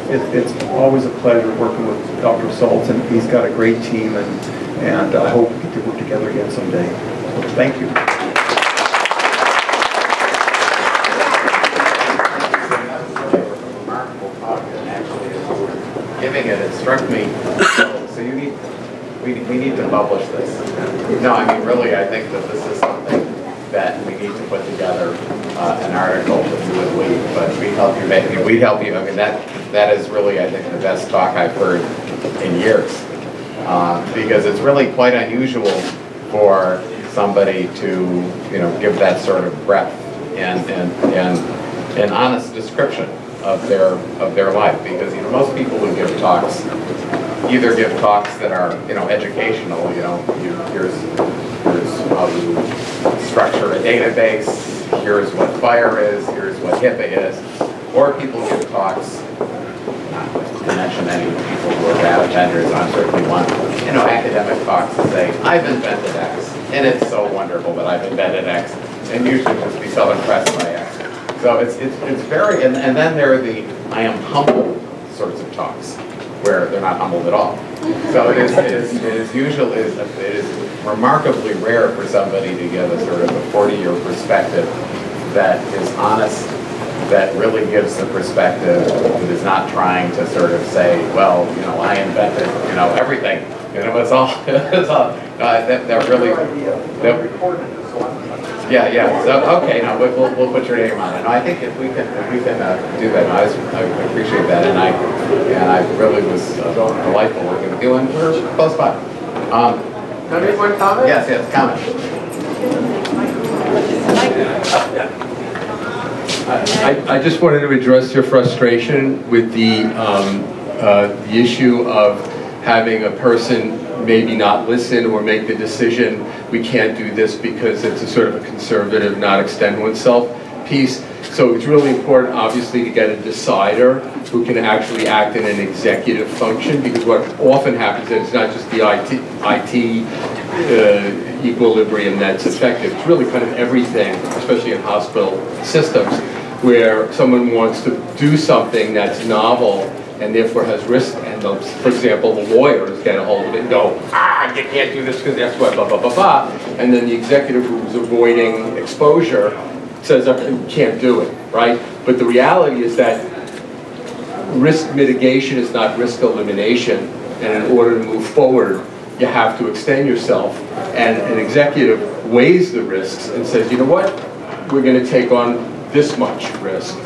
it's always a pleasure working with Dr. Saltz, and he's got a great team, and I hope we get to work together again someday. So thank you. Remarkable talk, and actually, as you were giving it, it struck me. So we need to publish this. No, I mean, really, I think that this is something that we need to put together an article that you would lead, but we'd help you make it. We'd help you. I mean, that is really, I think, the best talk I've heard in years, because it's really quite unusual for somebody to, give that sort of breadth and honest description of their life, because most people who give talks either give talks that are educational, here's how you structure a database, here's what FIRE is, here's what HIPAA is, or people give talks, not to mention any people who are bad offenders, I'm certainly one, academic talks that say, I've invented X, and it's so wonderful that I've invented X, and usually just be so impressed by X. So it's very, and then there are the I am humbled sorts of talks, where they're not humbled at all. So it is remarkably rare for somebody to give a sort of a 40-year perspective that is honest, that really gives the perspective, that is not trying to sort of say, well, I invented, everything. It's all, that really, yeah. So okay, now we'll put your name on it. No, I think if we can do that, I appreciate that, and I really was delightful working with you, and we're close by. Can I make one comment? Yes, comment. I just wanted to address your frustration with the issue of having a person maybe not listen or make the decision, we can't do this because it's a sort of a conservative, not extend oneself piece. So it's really important, obviously, to get a decider who can actually act in an executive function, because what often happens is it's not just the IT equilibrium that's effective. It's really kind of everything, especially in hospital systems, where someone wants to do something that's novel and therefore has risk, and for example, the lawyers get a hold of it and go, you can't do this because that's what, blah, blah, blah, blah, and then the executive who's avoiding exposure says, you can't do it, right? But the reality is that risk mitigation is not risk elimination, and in order to move forward, you have to extend yourself, and an executive weighs the risks and says, you know what, we're going to take on this much risk,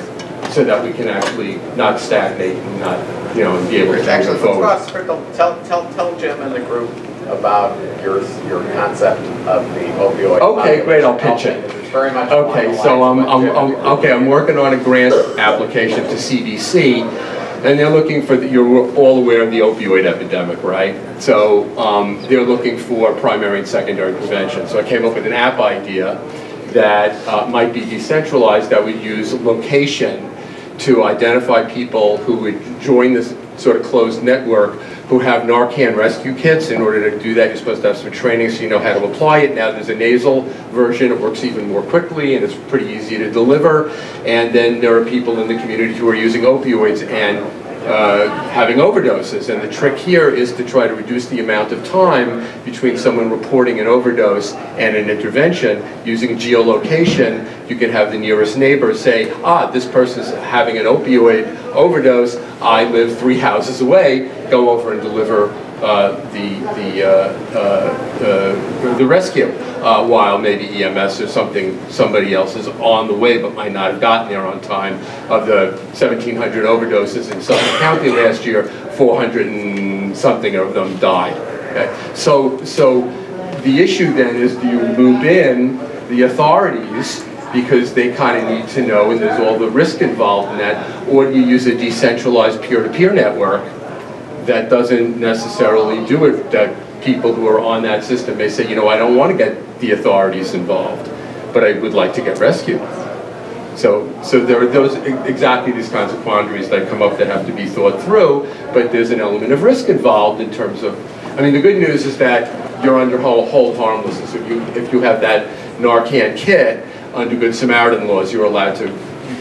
so that we can actually not stagnate and not, and be able to move forward. Tell Jim and the group about your concept of the opioid. Okay, great. I'll pitch it. It's very much okay. So I'm working on a grant application to CBC, and they're looking for you're all aware of the opioid epidemic, right? So they're looking for primary and secondary prevention. So I came up with an app idea that might be decentralized, that would use location to identify people who would join this sort of closed network who have Narcan rescue kits. In order to do that, you're supposed to have some training so you know how to apply it. Now there's a nasal version, it works even more quickly and it's pretty easy to deliver. And then there are people in the community who are using opioids and having overdoses, and the trick here is to try to reduce the amount of time between someone reporting an overdose and an intervention. Using geolocation, you can have the nearest neighbor say, this person's having an opioid overdose, I live 3 houses away, go over and deliver the rescue, while maybe EMS or somebody else is on the way but might not have gotten there on time. Of the 1,700 overdoses in Suffolk County last year, 400 and something of them died. Okay? So the issue then is, do you loop in the authorities, because they kind of need to know, and there's all the risk involved in that, or do you use a decentralized peer-to-peer network that doesn't necessarily do it, that people who are on that system may say, I don't want to get the authorities involved, but I would like to get rescued. So there are exactly these kinds of quandaries that come up that have to be thought through, but there's an element of risk involved in terms of, the good news is that you're under hold harmlessness. If you have that Narcan kit, under Good Samaritan laws, you're allowed to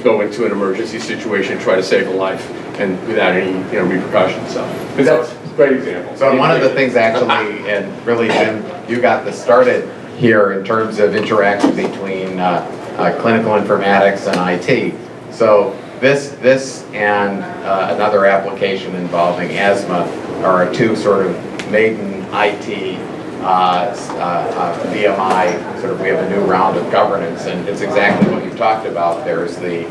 go into an emergency situation, try to save a life, and without any repercussions. So, but that's a great example. So one of the things actually, and really, Jim, you got this started here in terms of interaction between clinical informatics and IT. So this and another application involving asthma are two sort of maiden IT BMI, sort of, we have a new round of governance, and it's exactly what you talked about. There's the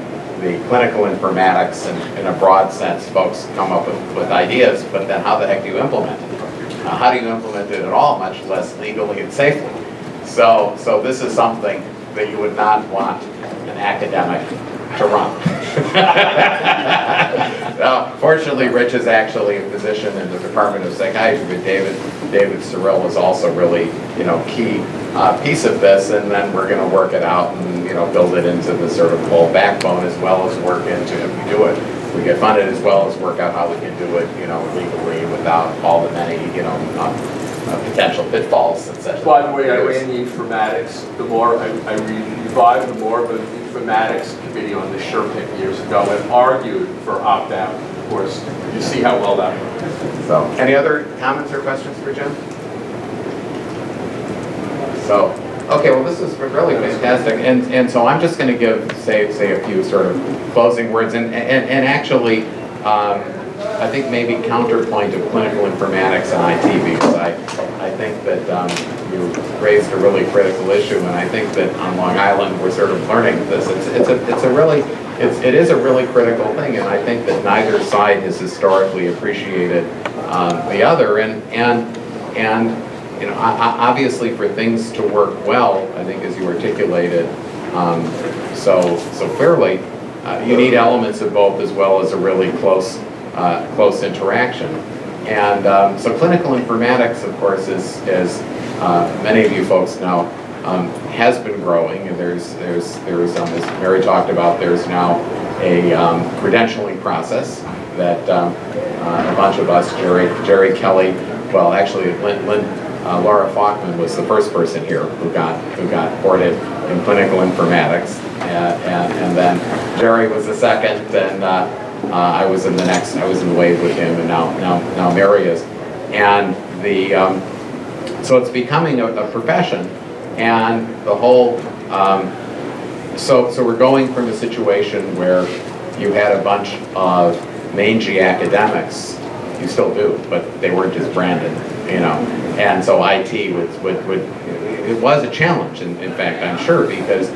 clinical informatics, and in a broad sense, folks come up with ideas, but then how the heck do you implement it? How do you implement it at all, much less legally and safely? So this is something that you would not want an academic to run. Now, fortunately, Rich is actually a physician in the Department of Psychiatry, but David Cyril is also really, key piece of this, and then we're going to work it out and, build it into the sort of whole backbone, as well as work into, if we do it, we get funded, as well as work out how we can do it, legally without all the many, potential pitfalls, etc. By the way, I ran the informatics, I revived the more of an informatics committee on the SurePick years ago and argued for opt-out. Of course, you see how well that worked. So, any other comments or questions for Jim? So, okay, well, this is really fantastic, and so I'm just going to say a few sort of closing words, and actually, I think maybe counterpoint of clinical informatics and IT, because I think that you raised a really critical issue, and I think that on Long Island we're sort of learning this. It is a really critical thing, and I think that neither side has historically appreciated the other, and obviously for things to work well, I think as you articulated so clearly, you need elements of both, as well as a really close interaction. And so clinical informatics, of course, as many of you folks know, has been growing. And there's as Mary talked about, there's now a credentialing process that a bunch of us, Jerry Kelly, well, actually, Laura Faulkman was the first person here who got boarded in clinical informatics, and then Jerry was the second, and I was in the next. I was in the wave with him, and now Mary is, and so it's becoming a profession, and the whole. So we're going from a situation where you had a bunch of mangy academics. You still do, but they weren't as branded, And so IT it was a challenge. In fact, I'm sure, because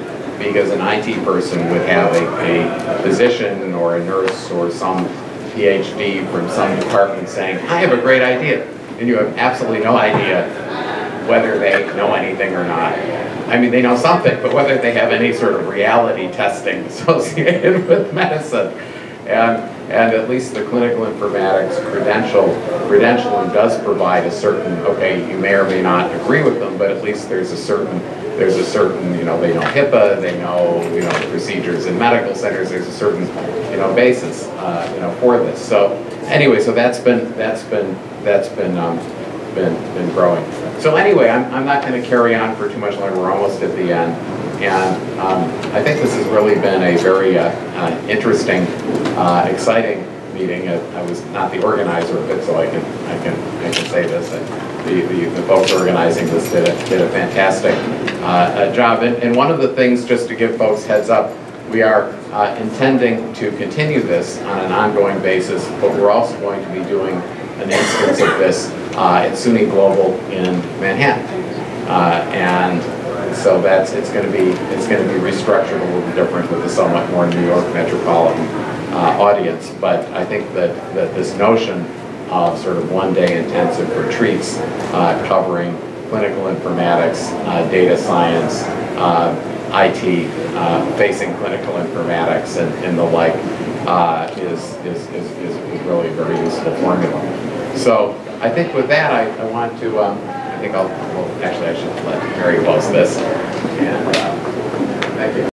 an IT person would have a physician or a nurse or some PhD from some department saying, "I have a great idea," and you have absolutely no idea whether they know anything or not. I mean, they know something, but whether they have any sort of reality testing associated with medicine. And at least the clinical informatics credentialing does provide a certain, okay, you may or may not agree with them, but at least there's a certain, they know HIPAA, they know, the procedures in medical centers, there's a certain, basis, for this. So anyway, so that's been growing. So anyway, I'm not going to carry on for too much longer. We're almost at the end. And I think this has really been a very interesting, exciting meeting. I was not the organizer of it, so I can say this. The folks organizing this did a fantastic job. And one of the things, just to give folks heads up, we are intending to continue this on an ongoing basis, but we're also going to be doing an instance of this at SUNY Global in Manhattan, and so it's going to be restructured a little different with a somewhat more New York metropolitan audience. But I think that this notion of sort of one-day intensive retreats covering clinical informatics, data science, IT facing clinical informatics, and the like is really a very useful formula. So I think with that, I want to. I think I should let Mary post this. And,